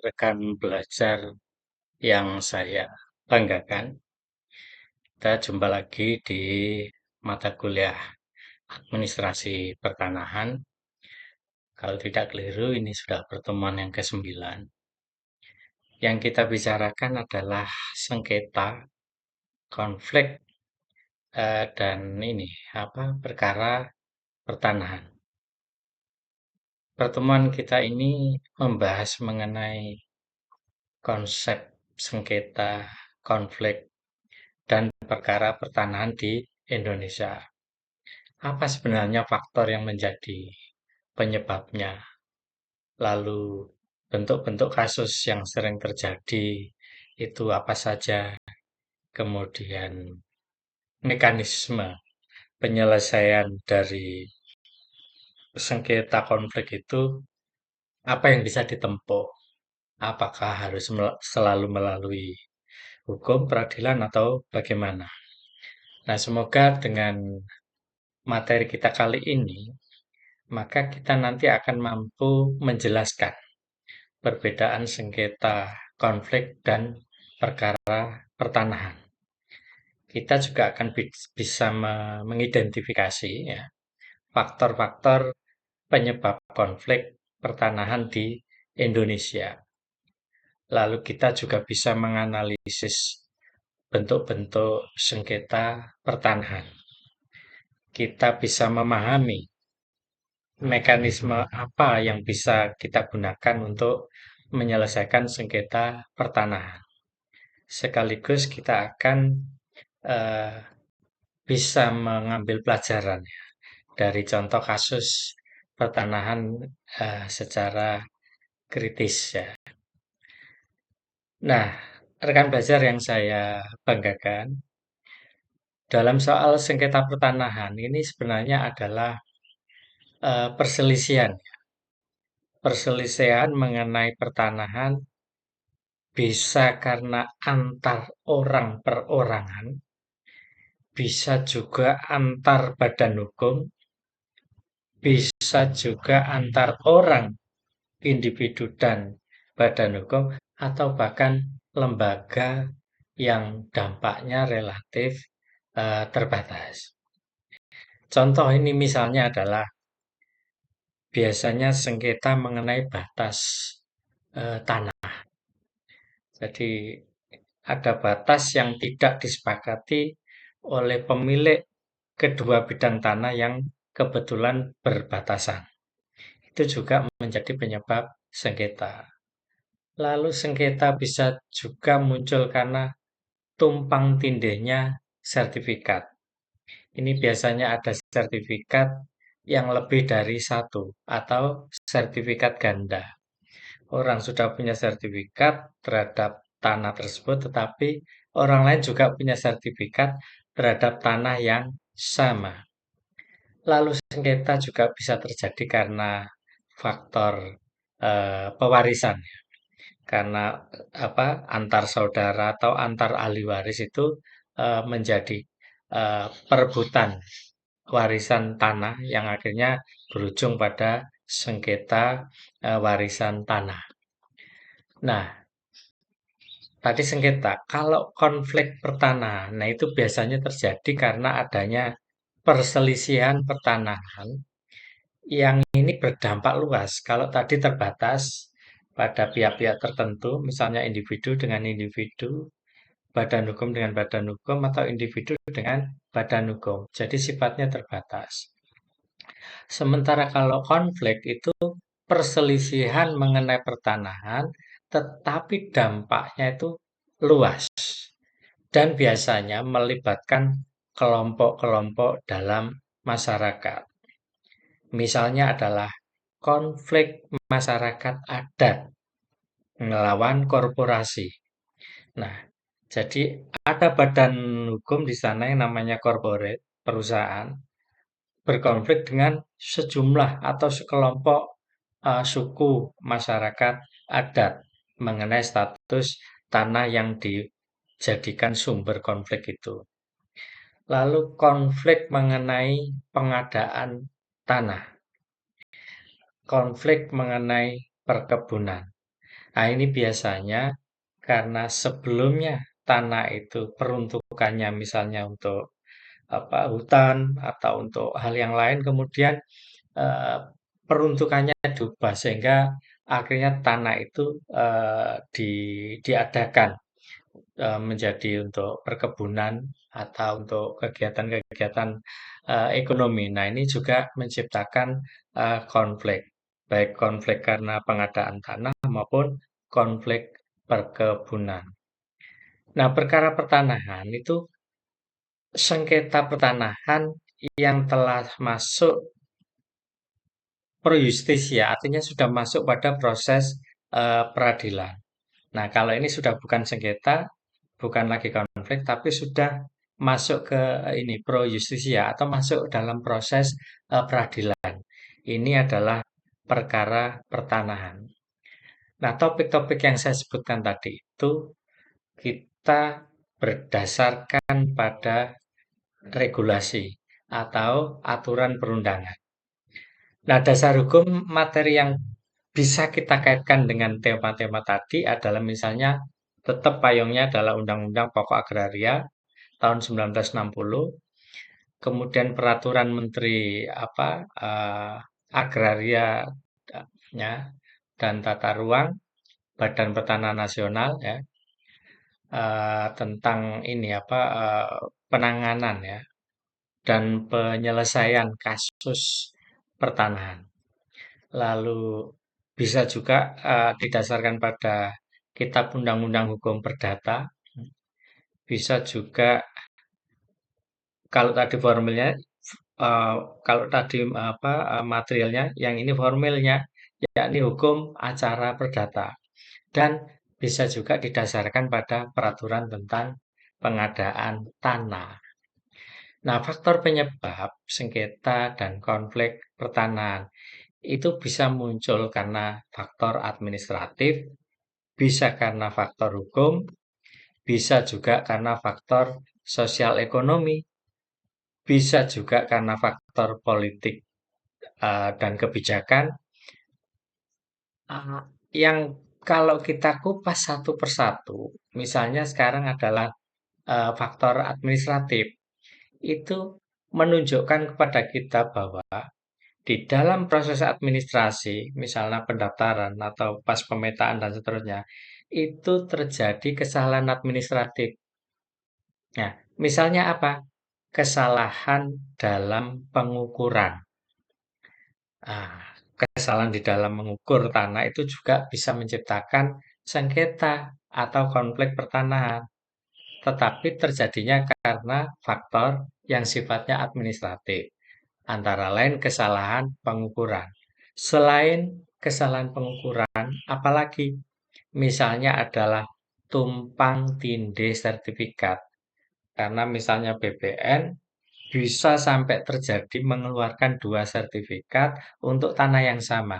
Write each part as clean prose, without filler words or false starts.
rekan belajar yang saya banggakan. Kita jumpa lagi di mata kuliah administrasi pertanahan. Kalau tidak keliru, ini sudah pertemuan yang ke-9. Yang kita bicarakan adalah sengketa, konflik, dan perkara pertanahan. Pertemuan kita ini membahas mengenai konsep sengketa, konflik, dan perkara pertanahan di Indonesia. Apa sebenarnya faktor yang menjadi penyebabnya? Lalu bentuk-bentuk kasus yang sering terjadi itu apa saja? Kemudian mekanisme penyelesaian dari sengketa konflik itu apa yang bisa ditempuh? Apakah harus selalu melalui hukum, peradilan, atau bagaimana? Nah, semoga dengan materi kita kali ini, maka kita nanti akan mampu menjelaskan perbedaan sengketa, konflik, dan perkara pertanahan. Kita juga akan bisa mengidentifikasi ya, faktor-faktor penyebab konflik pertanahan di Indonesia. Lalu kita juga bisa menganalisis bentuk-bentuk sengketa pertanahan. Kita bisa memahami mekanisme apa yang bisa kita gunakan untuk menyelesaikan sengketa pertanahan. Sekaligus kita akan eh, bisa mengambil pelajaran ya, dari contoh kasus pertanahan secara kritis ya. Nah, rekan belajar yang saya banggakan, dalam soal sengketa pertanahan ini sebenarnya adalah perselisihan. Perselisihan mengenai pertanahan bisa karena antar orang perorangan, bisa juga antar badan hukum, bisa juga antar orang individu dan badan hukum, atau bahkan lembaga yang dampaknya relatif terbatas. Contoh ini misalnya adalah biasanya sengketa mengenai batas tanah. Jadi ada batas yang tidak disepakati oleh pemilik kedua bidang tanah yang kebetulan berbatasan. Itu juga menjadi penyebab sengketa. Lalu sengketa bisa juga muncul karena tumpang tindihnya sertifikat. Ini biasanya ada sertifikat yang lebih dari satu atau sertifikat ganda. Orang sudah punya sertifikat terhadap tanah tersebut, tetapi orang lain juga punya sertifikat terhadap tanah yang sama. Lalu sengketa juga bisa terjadi karena faktor pewarisan, karena antar saudara atau antar ahli waris itu menjadi perebutan warisan tanah yang akhirnya berujung pada sengketa warisan tanah. Nah, tadi sengketa. Kalau konflik pertanahan, nah itu biasanya terjadi karena adanya perselisihan pertanahan yang ini berdampak luas. Kalau tadi terbatas pada pihak-pihak tertentu, misalnya individu dengan individu, badan hukum dengan badan hukum, atau individu dengan badan hukum. Jadi sifatnya terbatas. Sementara kalau konflik itu perselisihan mengenai pertanahan, tetapi dampaknya itu luas dan biasanya melibatkan kelompok-kelompok dalam masyarakat. Misalnya adalah konflik masyarakat adat melawan korporasi. Nah, jadi ada badan hukum di sana yang namanya corporate, perusahaan, berkonflik dengan sejumlah atau sekelompok suku masyarakat adat mengenai status tanah yang dijadikan sumber konflik itu. Lalu konflik mengenai pengadaan tanah, konflik mengenai perkebunan. Nah, ini biasanya karena sebelumnya tanah itu peruntukannya misalnya untuk hutan atau untuk hal yang lain, kemudian eh, peruntukannya diubah sehingga akhirnya tanah itu diadakan menjadi untuk perkebunan atau untuk kegiatan-kegiatan ekonomi. Nah, ini juga menciptakan konflik, baik konflik karena pengadaan tanah maupun konflik perkebunan. Nah, perkara pertanahan itu sengketa pertanahan yang telah masuk pro justisia, artinya sudah masuk pada proses peradilan. Nah, kalau ini sudah bukan sengketa, bukan lagi konflik, tapi sudah masuk ke ini pro justisia atau masuk dalam proses peradilan. Ini adalah perkara pertanahan. Nah, topik-topik yang saya sebutkan tadi itu kita berdasarkan pada regulasi atau aturan perundangan. Nah, dasar hukum materi yang bisa kita kaitkan dengan tema-tema tadi adalah misalnya tetap payungnya adalah Undang-Undang Pokok Agraria tahun 1960, kemudian Peraturan Menteri Agraria ya, dan Tata Ruang Badan Pertanahan Nasional ya tentang ini penanganan ya dan penyelesaian kasus pertanahan. Lalu bisa juga didasarkan pada Kitab Undang-Undang Hukum Perdata. Bisa juga kalau tadi formilnya, eh, kalau tadi materialnya, yang ini formilnya, yakni hukum acara perdata. Dan bisa juga didasarkan pada peraturan tentang pengadaan tanah. Nah, faktor penyebab sengketa dan konflik pertanahan itu bisa muncul karena faktor administratif, bisa karena faktor hukum, bisa juga karena faktor sosial ekonomi, bisa juga karena faktor politik dan kebijakan, uh, yang kalau kita kupas satu persatu, misalnya sekarang adalah faktor administratif, itu menunjukkan kepada kita bahwa di dalam proses administrasi, misalnya pendaftaran atau pas pemetaan dan seterusnya, itu terjadi kesalahan administratif. Nah, misalnya apa? Kesalahan dalam pengukuran. Ah, kesalahan di dalam mengukur tanah itu juga bisa menciptakan sengketa atau konflik pertanahan. Tetapi terjadinya karena faktor yang sifatnya administratif. Antara lain kesalahan pengukuran. Selain kesalahan pengukuran, apalagi misalnya adalah tumpang tindih sertifikat. Karena misalnya BPN bisa sampai terjadi mengeluarkan dua sertifikat untuk tanah yang sama.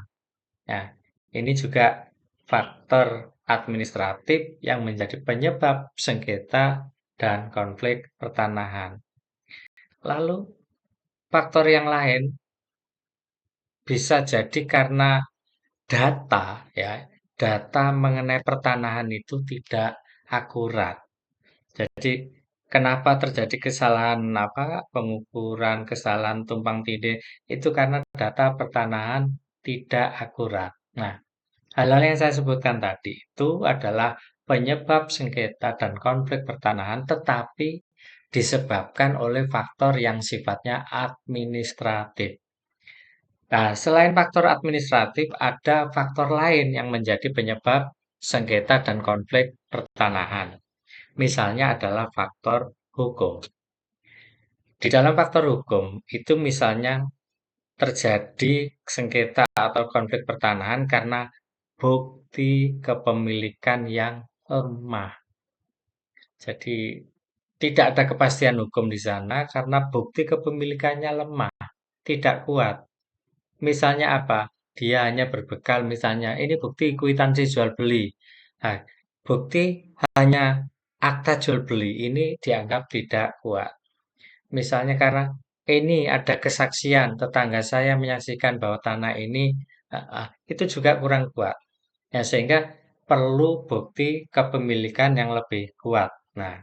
Nah, ini juga faktor administratif yang menjadi penyebab sengketa dan konflik pertanahan. Lalu, faktor yang lain bisa jadi karena data ya, data mengenai pertanahan itu tidak akurat. Jadi kenapa terjadi kesalahan pengukuran, kesalahan tumpang tindih itu karena data pertanahan tidak akurat. Nah, hal-hal yang saya sebutkan tadi itu adalah penyebab sengketa dan konflik pertanahan, tetapi disebabkan oleh faktor yang sifatnya administratif. Nah, selain faktor administratif, ada faktor lain yang menjadi penyebab sengketa dan konflik pertanahan. Misalnya adalah faktor hukum. Di dalam faktor hukum, itu misalnya terjadi sengketa atau konflik pertanahan karena bukti kepemilikan yang lemah. Jadi, tidak ada kepastian hukum di sana karena bukti kepemilikannya lemah, tidak kuat. Misalnya apa? Dia hanya berbekal misalnya ini bukti kwitansi jual beli. Nah, bukti hanya akta jual beli ini dianggap tidak kuat. Misalnya karena ini ada kesaksian tetangga saya menyaksikan bahwa tanah ini itu juga kurang kuat. Ya, sehingga perlu bukti kepemilikan yang lebih kuat. Nah,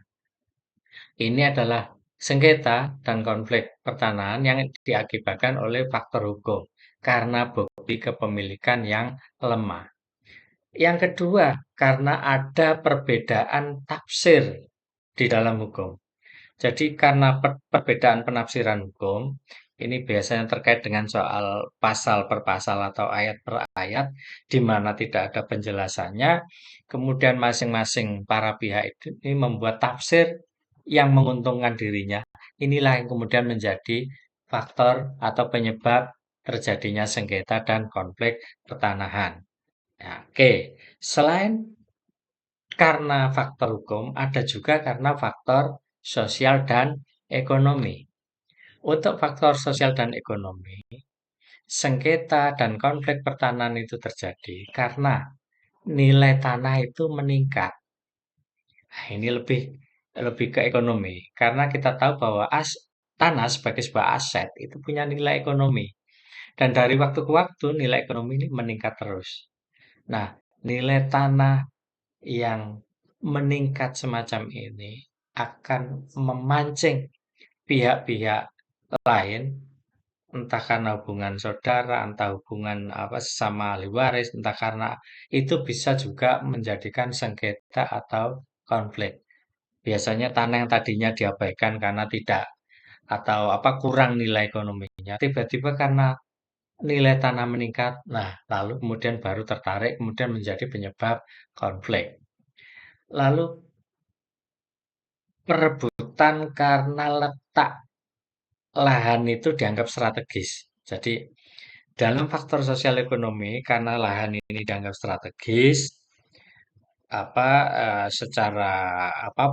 ini adalah sengketa dan konflik pertanahan yang diakibatkan oleh faktor hukum karena bukti kepemilikan yang lemah. Yang kedua, karena ada perbedaan tafsir di dalam hukum. Jadi karena perbedaan penafsiran hukum, ini biasanya terkait dengan soal pasal per pasal atau ayat per ayat, di mana tidak ada penjelasannya, kemudian masing-masing para pihak ini membuat tafsir yang menguntungkan dirinya. Inilah yang kemudian menjadi faktor atau penyebab terjadinya sengketa dan konflik pertanahan. Ya, oke, selain karena faktor hukum, ada juga karena faktor sosial dan ekonomi. Untuk faktor sosial dan ekonomi, sengketa dan konflik pertanahan itu terjadi karena nilai tanah itu meningkat. Nah, ini lebih lebih ke ekonomi, karena kita tahu bahwa tanah sebagai sebuah aset itu punya nilai ekonomi. Dan dari waktu ke waktu nilai ekonomi ini meningkat terus. Nah, nilai tanah yang meningkat semacam ini akan memancing pihak-pihak lain, entah karena hubungan saudara, entah hubungan apa sesama ahli waris, entah karena itu bisa juga menjadikan sengketa atau konflik. Biasanya tanah yang tadinya diabaikan karena tidak atau apa kurang nilai ekonominya, tiba-tiba karena nilai tanah meningkat, nah lalu kemudian baru tertarik, kemudian menjadi penyebab konflik. Lalu perebutan karena letak lahan itu dianggap strategis. Jadi dalam faktor sosial ekonomi karena lahan ini dianggap strategis, secara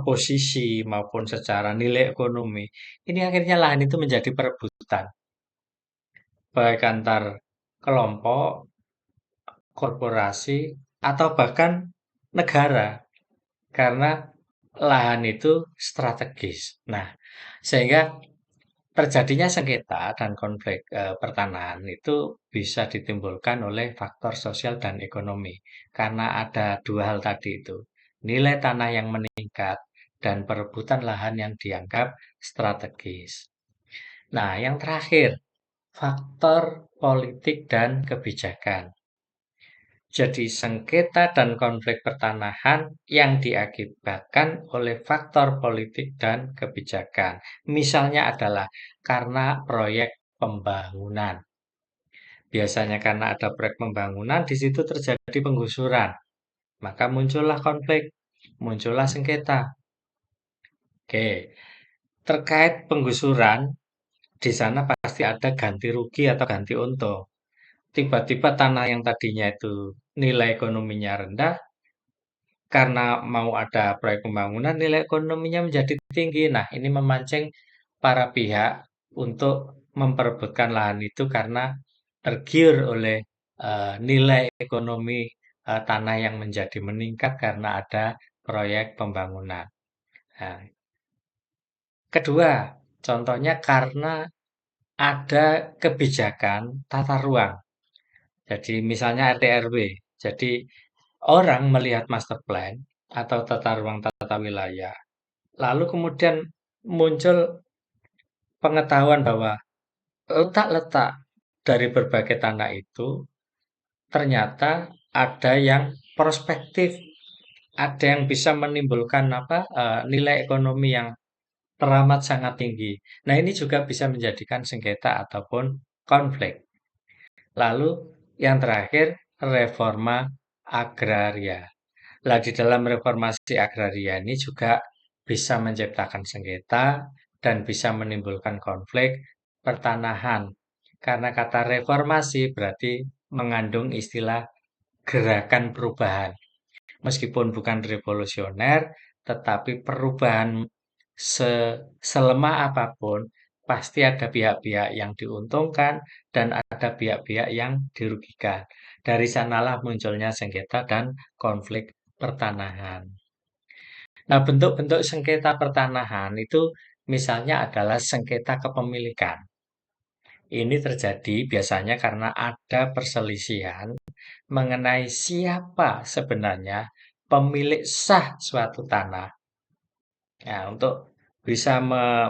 posisi maupun secara nilai ekonomi, ini akhirnya lahan itu menjadi perebutan baik antar kelompok, korporasi, atau bahkan negara karena lahan itu strategis. Nah, sehingga terjadinya sengketa dan konflik pertanahan itu bisa ditimbulkan oleh faktor sosial dan ekonomi. Karena ada dua hal tadi itu. Nilai tanah yang meningkat dan perebutan lahan yang dianggap strategis. Nah, yang terakhir, faktor politik dan kebijakan. Jadi sengketa dan konflik pertanahan yang diakibatkan oleh faktor politik dan kebijakan. Misalnya adalah karena proyek pembangunan. Biasanya karena ada proyek pembangunan, di situ terjadi penggusuran. Maka muncullah konflik, muncullah sengketa. Oke, terkait penggusuran, di sana pasti ada ganti rugi atau ganti untung. Tiba-tiba tanah yang tadinya itu nilai ekonominya rendah, karena mau ada proyek pembangunan, nilai ekonominya menjadi tinggi. Nah, ini memancing para pihak untuk memperebutkan lahan itu karena tergiur oleh nilai ekonomi tanah yang menjadi meningkat karena ada proyek pembangunan. Nah, kedua, contohnya karena ada kebijakan tata ruang. Jadi misalnya RT RW. Jadi orang melihat master plan atau tata ruang tata wilayah, lalu kemudian muncul pengetahuan bahwa letak-letak dari berbagai tanah itu ternyata ada yang prospektif, ada yang bisa menimbulkan nilai ekonomi yang teramat sangat tinggi. Nah, ini juga bisa menjadikan sengketa ataupun konflik. Lalu yang terakhir, reforma agraria. Lah di dalam reformasi agraria ini juga bisa menciptakan sengketa dan bisa menimbulkan konflik pertanahan. Karena kata reformasi berarti mengandung istilah gerakan perubahan. Meskipun bukan revolusioner, tetapi perubahan selemah apapun, pasti ada pihak-pihak yang diuntungkan dan ada pihak-pihak yang dirugikan. Dari sanalah munculnya sengketa dan konflik pertanahan. Nah, bentuk-bentuk sengketa pertanahan itu misalnya adalah sengketa kepemilikan. Ini terjadi biasanya karena ada perselisihan mengenai siapa sebenarnya pemilik sah suatu tanah. Nah, untuk bisa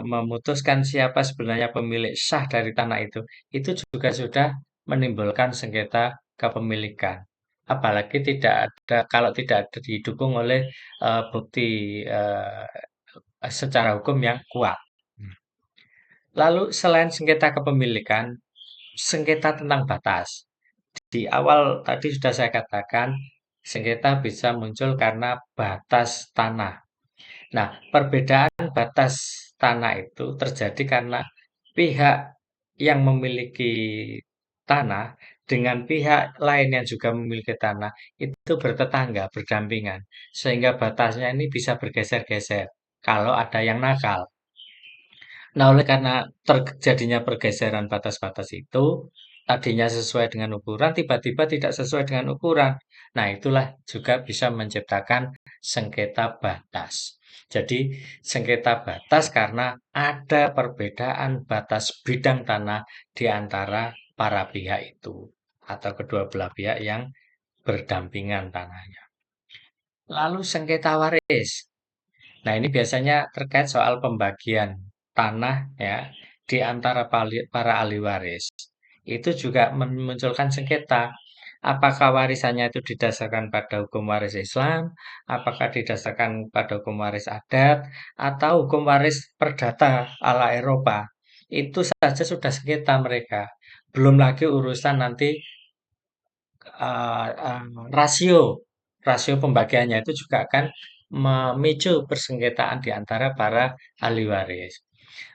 memutuskan siapa sebenarnya pemilik sah dari tanah itu juga sudah menimbulkan sengketa kepemilikan. Apalagi tidak ada kalau tidak ada didukung oleh bukti secara hukum yang kuat. Lalu selain sengketa kepemilikan, sengketa tentang batas. Di awal tadi sudah saya katakan, sengketa bisa muncul karena batas tanah. Nah, perbedaan batas tanah itu terjadi karena pihak yang memiliki tanah dengan pihak lain yang juga memiliki tanah itu bertetangga, berdampingan. Sehingga batasnya ini bisa bergeser-geser kalau ada yang nakal. Nah, oleh karena terjadinya pergeseran batas-batas itu, tadinya sesuai dengan ukuran, tiba-tiba tidak sesuai dengan ukuran. Nah, itulah juga bisa menciptakan sengketa batas. Jadi, sengketa batas karena ada perbedaan batas bidang tanah di antara para pihak itu, atau kedua belah pihak yang berdampingan tanahnya. Lalu sengketa waris. Nah, ini biasanya terkait soal pembagian tanah ya di antara para ahli waris. Itu juga memunculkan sengketa. Apakah warisannya itu didasarkan pada hukum waris Islam, apakah didasarkan pada hukum waris adat, atau hukum waris perdata ala Eropa. Itu saja sudah sengketa mereka. Belum lagi urusan nanti uh, uh, rasio rasio pembagiannya itu juga akan memicu persengketaan di antara para ahli waris.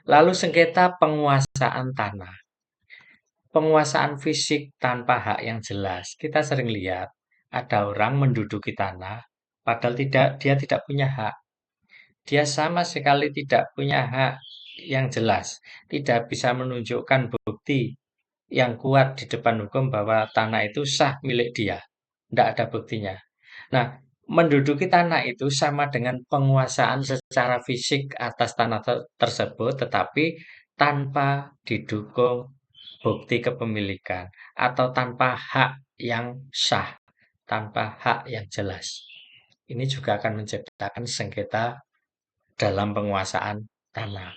Lalu sengketa penguasaan tanah, penguasaan fisik tanpa hak yang jelas. Kita sering lihat ada orang menduduki tanah, padahal dia tidak punya hak. Dia sama sekali tidak punya hak yang jelas, tidak bisa menunjukkan bukti yang kuat di depan hukum bahwa tanah itu sah milik dia. Tidak ada buktinya. Nah, menduduki tanah itu sama dengan penguasaan secara fisik atas tanah tersebut, tetapi tanpa didukung bukti kepemilikan atau tanpa hak yang sah, tanpa hak yang jelas. Ini juga akan menciptakan sengketa dalam penguasaan tanah.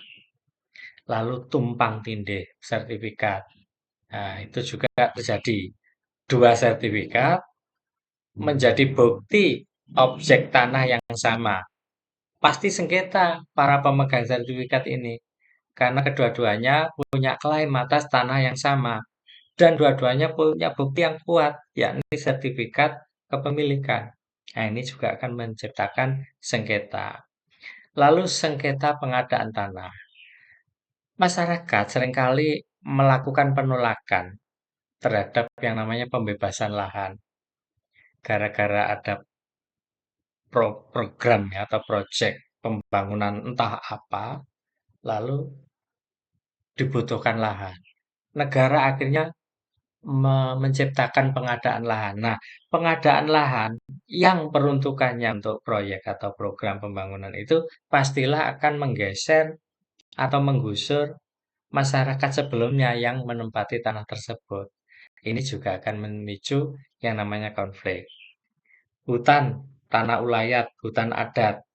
Lalu tumpang tindih sertifikat. Nah, itu juga terjadi. Dua sertifikat menjadi bukti objek tanah yang sama. Pasti sengketa para pemegang sertifikat ini. Karena kedua-duanya punya klaim atas tanah yang sama. Dan dua-duanya punya bukti yang kuat, yakni sertifikat kepemilikan. Nah, ini juga akan menciptakan sengketa. Lalu sengketa pengadaan tanah. Masyarakat seringkali melakukan penolakan terhadap yang namanya pembebasan lahan. Gara-gara ada program ya, atau proyek pembangunan entah apa, lalu dibutuhkan lahan. Negara akhirnya menciptakan pengadaan lahan. Nah, pengadaan lahan yang peruntukannya untuk proyek atau program pembangunan itu pastilah akan menggeser atau menggusur masyarakat sebelumnya yang menempati tanah tersebut. Ini juga akan memicu yang namanya konflik. Hutan, tanah ulayat, hutan adat,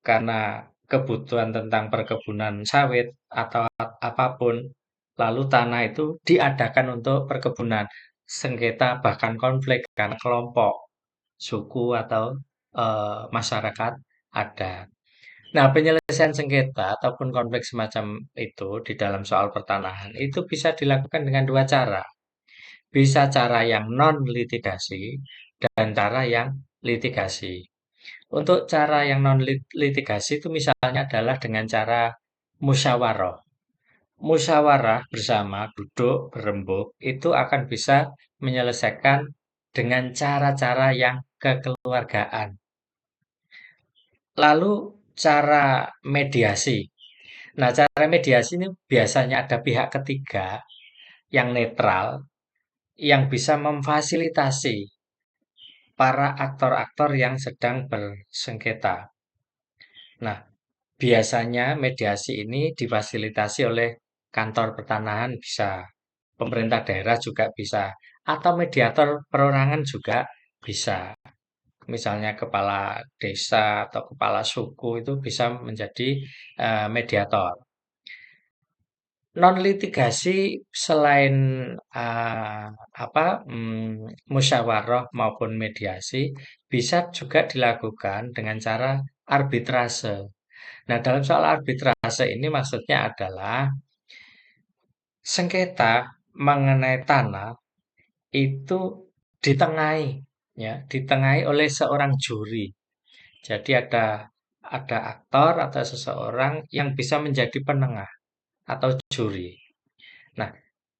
karena kebutuhan tentang perkebunan sawit atau apapun, lalu tanah itu diadakan untuk perkebunan. Sengketa bahkan konflik karena kelompok, suku atau masyarakat adat. Nah, penyelesaian sengketa ataupun konflik semacam itu di dalam soal pertanahan itu bisa dilakukan dengan dua cara. Bisa cara yang non-litigasi dan cara yang litigasi. Untuk cara yang non-litigasi itu misalnya adalah dengan cara musyawarah. Musyawarah bersama, duduk, berembuk, itu akan bisa menyelesaikan dengan cara-cara yang kekeluargaan. Lalu cara mediasi. Nah, cara mediasi ini biasanya ada pihak ketiga yang netral yang bisa memfasilitasi para aktor-aktor yang sedang bersengketa. Nah, biasanya mediasi ini difasilitasi oleh kantor pertanahan bisa, pemerintah daerah juga bisa, atau mediator perorangan juga bisa. Misalnya kepala desa atau kepala suku itu bisa menjadi mediator. Non litigasi selain eh, musyawarah maupun mediasi bisa juga dilakukan dengan cara arbitrase. Nah, dalam soal arbitrase ini maksudnya adalah sengketa mengenai tanah itu ditengahi, ya, ditengahi oleh seorang juri. Jadi ada aktor atau seseorang yang bisa menjadi penengah atau juri. Nah,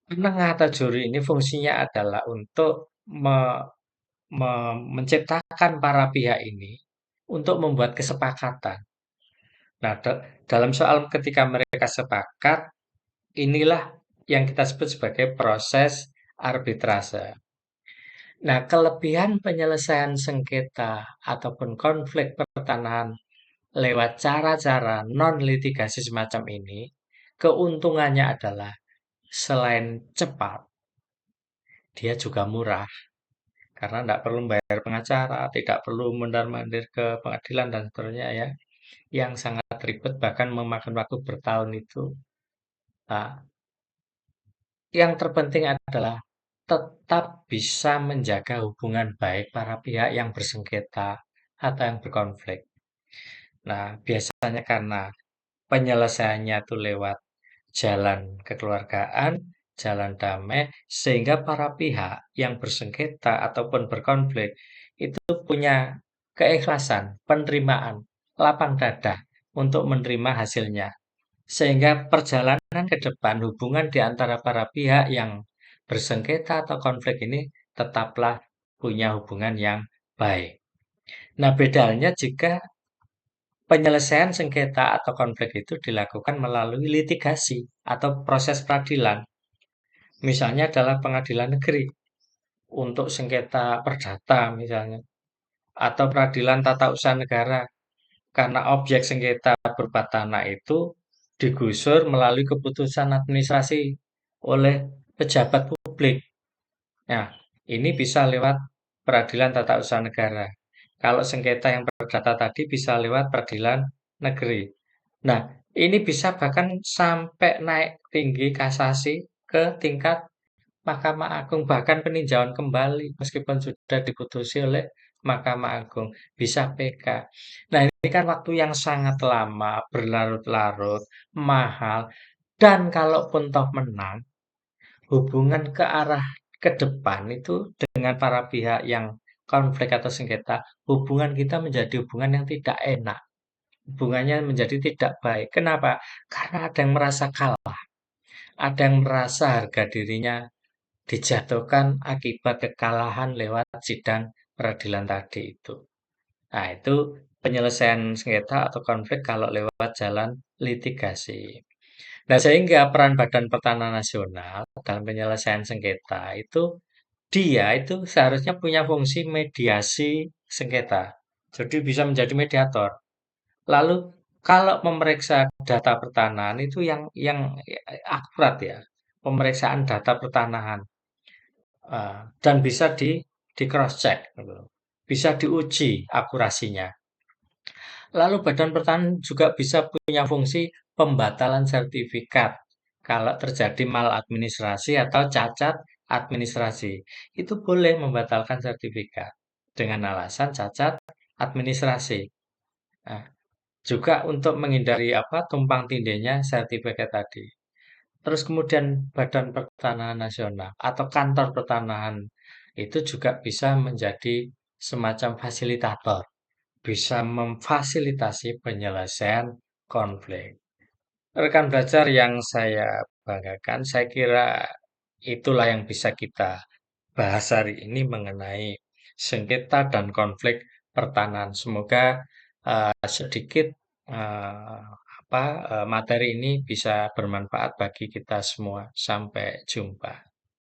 penengah atau juri ini fungsinya adalah untuk menciptakan para pihak ini untuk membuat kesepakatan. Nah, dalam soal ketika mereka sepakat, inilah yang kita sebut sebagai proses arbitrase. Nah, kelebihan penyelesaian sengketa ataupun konflik pertanahan lewat cara-cara non-litigasi semacam ini, keuntungannya adalah selain cepat, dia juga murah. Karena tidak perlu bayar pengacara, tidak perlu mondar-mandir ke pengadilan dan seterusnya ya, yang sangat ribet bahkan memakan waktu bertahun itu. Nah, yang terpenting adalah tetap bisa menjaga hubungan baik para pihak yang bersengketa atau yang berkonflik. Nah, biasanya karena penyelesaiannya itu lewat jalan kekeluargaan, jalan damai, sehingga para pihak yang bersengketa ataupun berkonflik itu punya keikhlasan, penerimaan, lapang dada untuk menerima hasilnya. Sehingga perjalanan ke depan hubungan di antara para pihak yang bersengketa atau konflik ini tetaplah punya hubungan yang baik. Nah, bedanya jika penyelesaian sengketa atau konflik itu dilakukan melalui litigasi atau proses peradilan. Misalnya adalah pengadilan negeri untuk sengketa perdata misalnya. Atau peradilan tata usaha negara. Karena objek sengketa berupa tanah itu digusur melalui keputusan administrasi oleh pejabat publik. Nah, ini bisa lewat peradilan tata usaha negara. Kalau sengketa yang perdata tadi bisa lewat peradilan negeri. Nah, ini bisa bahkan sampai naik tinggi kasasi ke tingkat Mahkamah Agung, bahkan peninjauan kembali meskipun sudah diputusi oleh Mahkamah Agung, bisa PK. Nah, ini kan waktu yang sangat lama, berlarut-larut, mahal, dan kalaupun toh menang, hubungan ke arah ke depan itu dengan para pihak yang konflik atau sengketa, hubungan kita menjadi hubungan yang tidak enak. Hubungannya menjadi tidak baik. Kenapa? Karena ada yang merasa kalah, ada yang merasa harga dirinya dijatuhkan akibat kekalahan lewat sidang peradilan tadi itu. Nah, itu penyelesaian sengketa atau konflik kalau lewat jalan litigasi. Nah, sehingga peran Badan Pertanahan Nasional dalam penyelesaian sengketa itu dia itu seharusnya punya fungsi mediasi sengketa. Jadi bisa menjadi mediator. Lalu kalau memeriksa data pertanahan itu yang akurat ya, pemeriksaan data pertanahan. Dan bisa di cross check gitu. Bisa diuji akurasinya. Lalu Badan Pertanahan juga bisa punya fungsi pembatalan sertifikat kalau terjadi maladministrasi atau cacat administrasi. Itu boleh membatalkan sertifikat dengan alasan cacat administrasi. Nah, juga untuk menghindari tumpang tindihnya sertifikat tadi. Terus kemudian Badan Pertanahan Nasional atau Kantor Pertanahan itu juga bisa menjadi semacam fasilitator, bisa memfasilitasi penyelesaian konflik. Rekan belajar yang saya banggakan, saya kira itulah yang bisa kita bahas hari ini mengenai sengketa dan konflik pertanahan. Semoga sedikit eh, materi ini bisa bermanfaat bagi kita semua. Sampai jumpa.